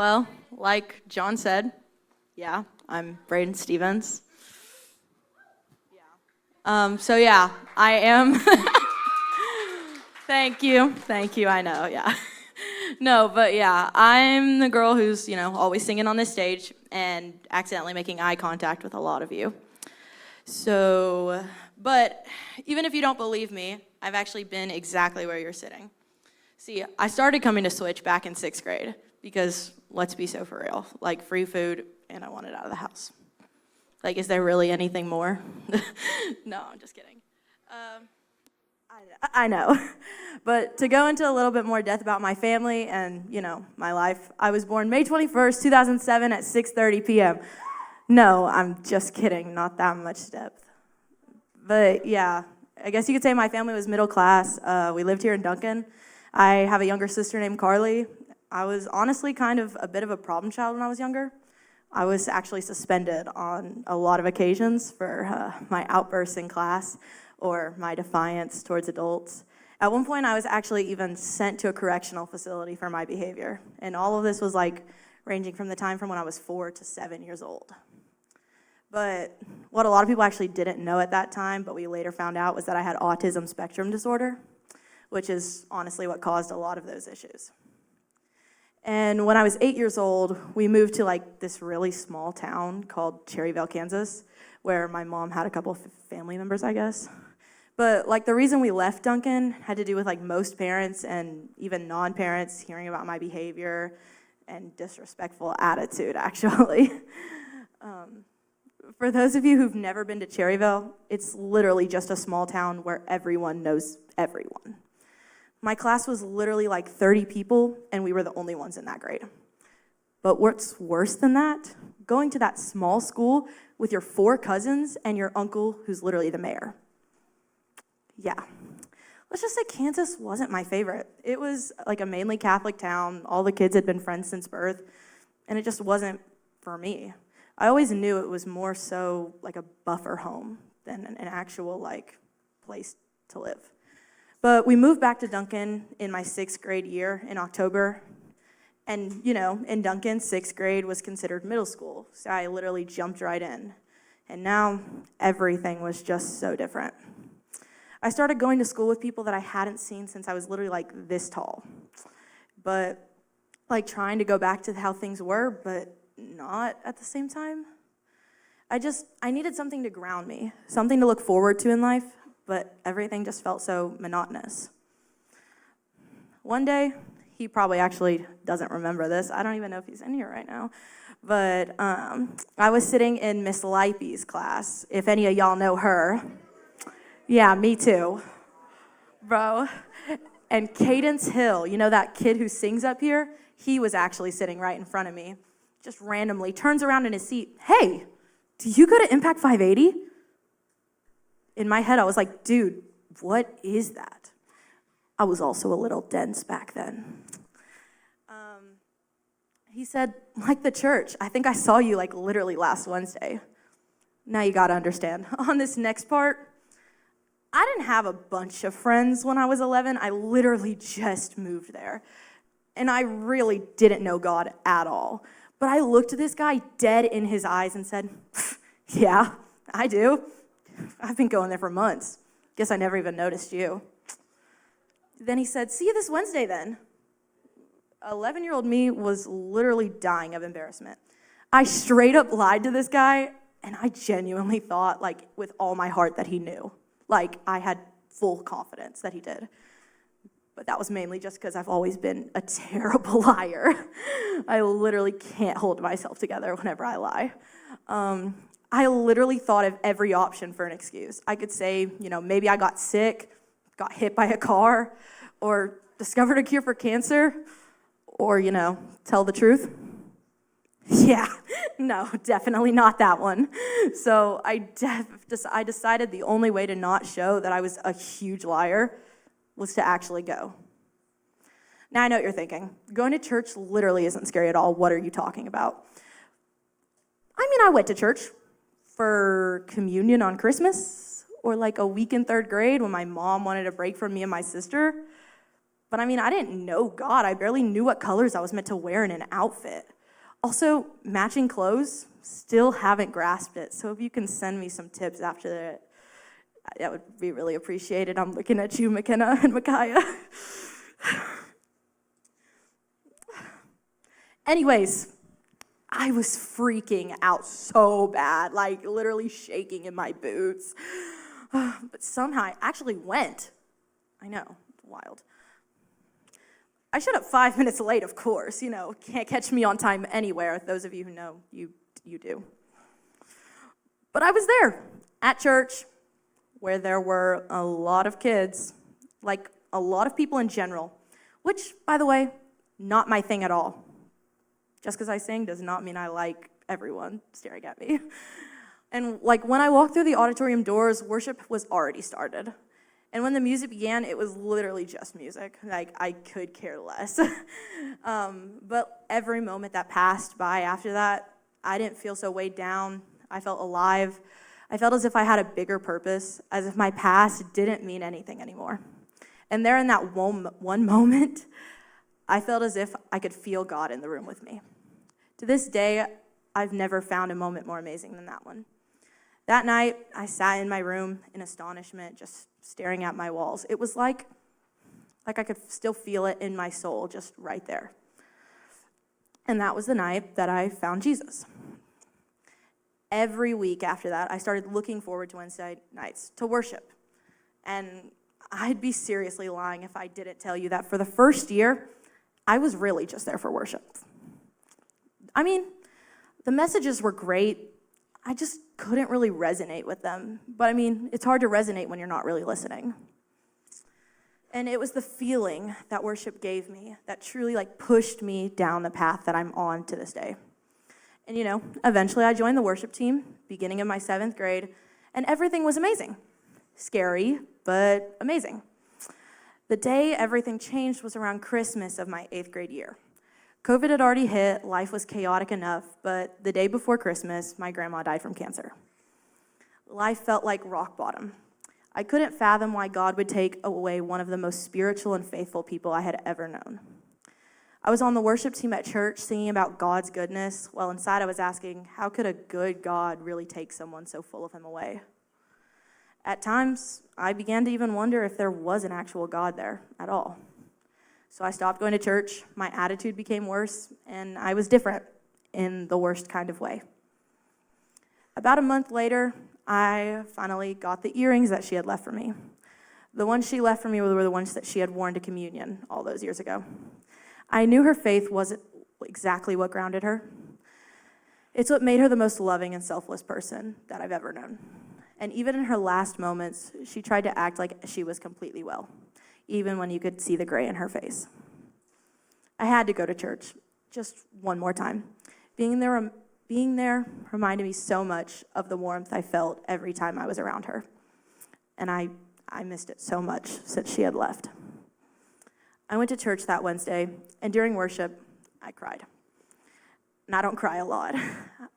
Well, like John said, yeah, I'm Braidin Stevens. I am. Thank you, I know, yeah. No, but yeah, I'm the girl who's, always singing on this stage and accidentally making eye contact with a lot of you. So, but even if you don't believe me, I've actually been exactly where you're sitting. See, I started coming to Switch back in 6th grade because, let's be so for real, like free food and I wanted out of the house. Like, is there really anything more? No, I'm just kidding. I know. But to go into a little bit more depth about my family and, my life, I was born May 21st, 2007 at 6:30 p.m. No, I'm just kidding, not that much depth. But yeah, I guess you could say my family was middle class. We lived here in Duncan. I have a younger sister named Carly. I was honestly kind of a bit of a problem child when I was younger. I was actually suspended on a lot of occasions for my outbursts in class or my defiance towards adults. At one point, I was actually even sent to a correctional facility for my behavior. And all of this was ranging from the time from when I was 4 to 7 years old. But what a lot of people actually didn't know at that time, but we later found out, was that I had autism spectrum disorder, which is honestly what caused a lot of those issues. And when I was 8 years old, we moved to this really small town called Cherryvale, Kansas, where my mom had a couple of family members, I guess. But the reason we left Duncan had to do with most parents and even non-parents hearing about my behavior and disrespectful attitude, actually. For those of you who've never been to Cherryvale, it's literally just a small town where everyone knows everyone. My class was literally 30 people, and we were the only ones in that grade. But what's worse than that? Going to that small school with your 4 cousins and your uncle who's literally the mayor. Yeah. Let's just say Kansas wasn't my favorite. It was a mainly Catholic town. All the kids had been friends since birth, and it just wasn't for me. I always knew it was more so a buffer home than an actual place to live. But we moved back to Duncan in my 6th grade year in October. And, in Duncan, 6th grade was considered middle school. So I literally jumped right in. And now everything was just so different. I started going to school with people that I hadn't seen since I was literally this tall. But trying to go back to how things were, but not at the same time. I needed something to ground me, something to look forward to in life, but everything just felt so monotonous. One day, he probably actually doesn't remember this. I don't even know if he's in here right now. But I was sitting in Miss Lipey's class, if any of y'all know her. Yeah, me too. Bro. And Cadence Hill, that kid who sings up here? He was actually sitting right in front of me. Just randomly turns around in his seat. Hey, do you go to Impact 580? In my head, I was like, dude, what is that? I was also a little dense back then. He said, the church, I think I saw you literally last Wednesday. Now you gotta understand. On this next part, I didn't have a bunch of friends when I was 11. I literally just moved there. And I really didn't know God at all. But I looked at this guy dead in his eyes and said, yeah, I do. I've been going there for months. Guess I never even noticed you. Then he said, see you this Wednesday then. 11-year-old me was literally dying of embarrassment. I straight up lied to this guy, and I genuinely thought, with all my heart that he knew. I had full confidence that he did. But that was mainly just because I've always been a terrible liar. I literally can't hold myself together whenever I lie. I literally thought of every option for an excuse. I could say, maybe I got sick, got hit by a car, or discovered a cure for cancer, or, tell the truth. Yeah, no, definitely not that one. So I decided the only way to not show that I was a huge liar was to actually go. Now I know what you're thinking. Going to church literally isn't scary at all. What are you talking about? I went to church for communion on Christmas, or a week in 3rd grade when my mom wanted a break from me and my sister. But I mean, I didn't know God. I barely knew what colors I was meant to wear in an outfit. Also, matching clothes, still haven't grasped it. So if you can send me some tips after that would be really appreciated. I'm looking at you, McKenna and Micaiah. Anyways, I was freaking out so bad, like literally shaking in my boots. But somehow I actually went. I know, wild. I showed up 5 minutes late, of course. Can't catch me on time anywhere. Those of you who know, you do. But I was there at church where there were a lot of kids, like a lot of people in general, which, by the way, not my thing at all. Just because I sing does not mean I like everyone staring at me. And like when I walked through the auditorium doors, worship was already started. And when the music began, it was literally just music. Like, I could care less. But every moment that passed by after that, I didn't feel so weighed down. I felt alive. I felt as if I had a bigger purpose, as if my past didn't mean anything anymore. And there in that one moment, I felt as if I could feel God in the room with me. To this day, I've never found a moment more amazing than that one. That night, I sat in my room in astonishment, just staring at my walls. It was like I could still feel it in my soul, just right there. And that was the night that I found Jesus. Every week after that, I started looking forward to Wednesday nights to worship. And I'd be seriously lying if I didn't tell you that for the first year, I was really just there for worship. I mean, the messages were great. I just couldn't really resonate with them. But I mean, it's hard to resonate when you're not really listening. And it was the feeling that worship gave me that truly pushed me down the path that I'm on to this day. And eventually I joined the worship team, beginning of my 7th grade, and everything was amazing. Scary, but amazing. The day everything changed was around Christmas of my 8th grade year. COVID had already hit, life was chaotic enough, but the day before Christmas, my grandma died from cancer. Life felt like rock bottom. I couldn't fathom why God would take away one of the most spiritual and faithful people I had ever known. I was on the worship team at church singing about God's goodness, while inside I was asking, how could a good God really take someone so full of him away? At times, I began to even wonder if there was an actual God there at all. So I stopped going to church, my attitude became worse, and I was different in the worst kind of way. About a month later, I finally got the earrings that she had left for me. The ones she left for me were the ones that she had worn to communion all those years ago. I knew her faith wasn't exactly what grounded her. It's what made her the most loving and selfless person that I've ever known. And even in her last moments, she tried to act like she was completely well, even when you could see the gray in her face. I had to go to church just one more time. Being there reminded me so much of the warmth I felt every time I was around her. And I missed it so much since she had left. I went to church that Wednesday, and during worship, I cried. And I don't cry a lot.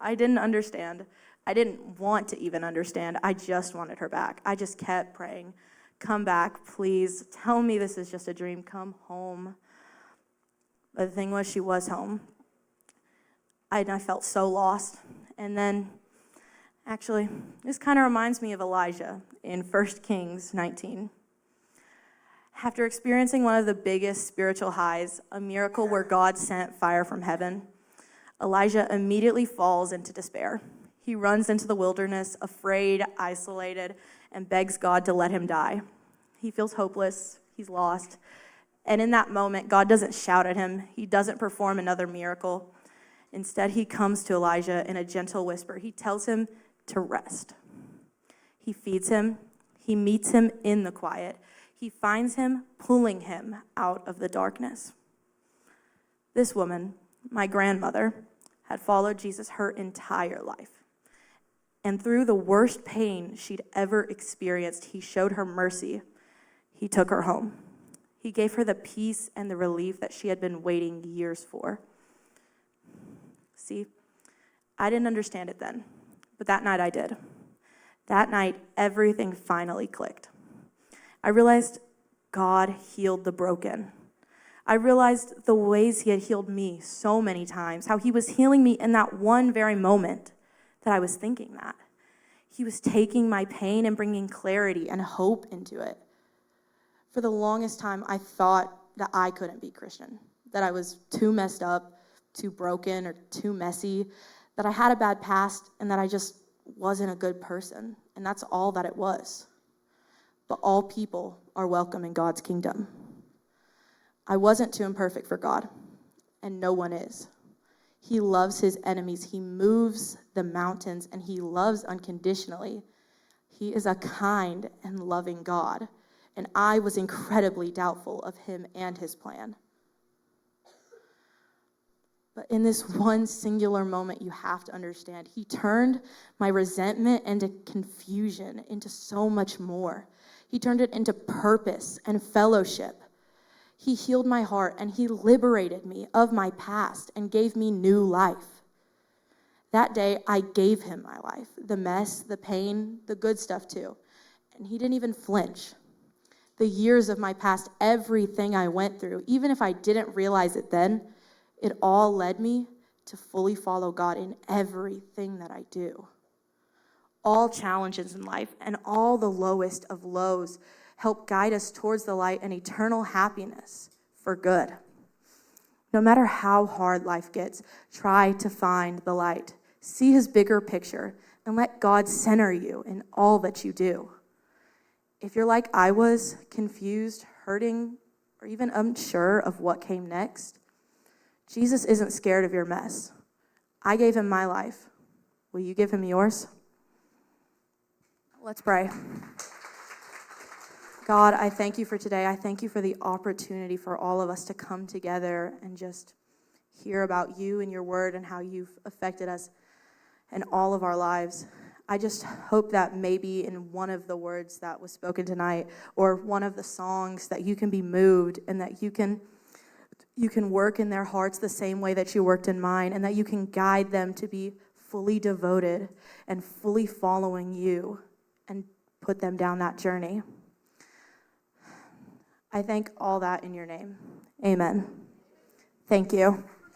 I didn't understand. I didn't want to even understand. I just wanted her back. I just kept praying, come back, please. Tell me this is just a dream. Come home. But the thing was, she was home. I felt so lost. And then, actually, this kind of reminds me of Elijah in 1 Kings 19. After experiencing one of the biggest spiritual highs, a miracle where God sent fire from heaven, Elijah immediately falls into despair. He runs into the wilderness, afraid, isolated, and begs God to let him die. He feels hopeless. He's lost. And in that moment, God doesn't shout at him. He doesn't perform another miracle. Instead, he comes to Elijah in a gentle whisper. He tells him to rest. He feeds him. He meets him in the quiet. He finds him, pulling him out of the darkness. This woman, my grandmother, had followed Jesus her entire life. And through the worst pain she'd ever experienced, he showed her mercy. He took her home. He gave her the peace and the relief that she had been waiting years for. See, I didn't understand it then, but that night I did. That night, everything finally clicked. I realized God healed the broken. I realized the ways he had healed me so many times, how he was healing me in that one very moment that I was thinking that. He was taking my pain and bringing clarity and hope into it. For the longest time, I thought that I couldn't be Christian, that I was too messed up, too broken, or too messy, that I had a bad past, and that I just wasn't a good person. And that's all that it was. But all people are welcome in God's kingdom. I wasn't too imperfect for God, and no one is. He loves his enemies. He moves the mountains, and he loves unconditionally. He is a kind and loving God, and I was incredibly doubtful of him and his plan. But in this one singular moment, you have to understand, he turned my resentment into confusion, into so much more. He turned it into purpose and fellowship. He healed my heart, and he liberated me of my past and gave me new life. That day, I gave him my life, the mess, the pain, the good stuff too. And he didn't even flinch. The years of my past, everything I went through, even if I didn't realize it then, it all led me to fully follow God in everything that I do. All challenges in life and all the lowest of lows help guide us towards the light and eternal happiness for good. No matter how hard life gets, try to find the light. See his bigger picture and let God center you in all that you do. If you're like I was, confused, hurting, or even unsure of what came next, Jesus isn't scared of your mess. I gave him my life. Will you give him yours? Let's pray. God, I thank you for today. I thank you for the opportunity for all of us to come together and just hear about you and your word and how you've affected us in all of our lives. I just hope that maybe in one of the words that was spoken tonight or one of the songs that you can be moved and that you can work in their hearts the same way that you worked in mine, and that you can guide them to be fully devoted and fully following you and put them down that journey. I thank all that in your name. Amen. Thank you.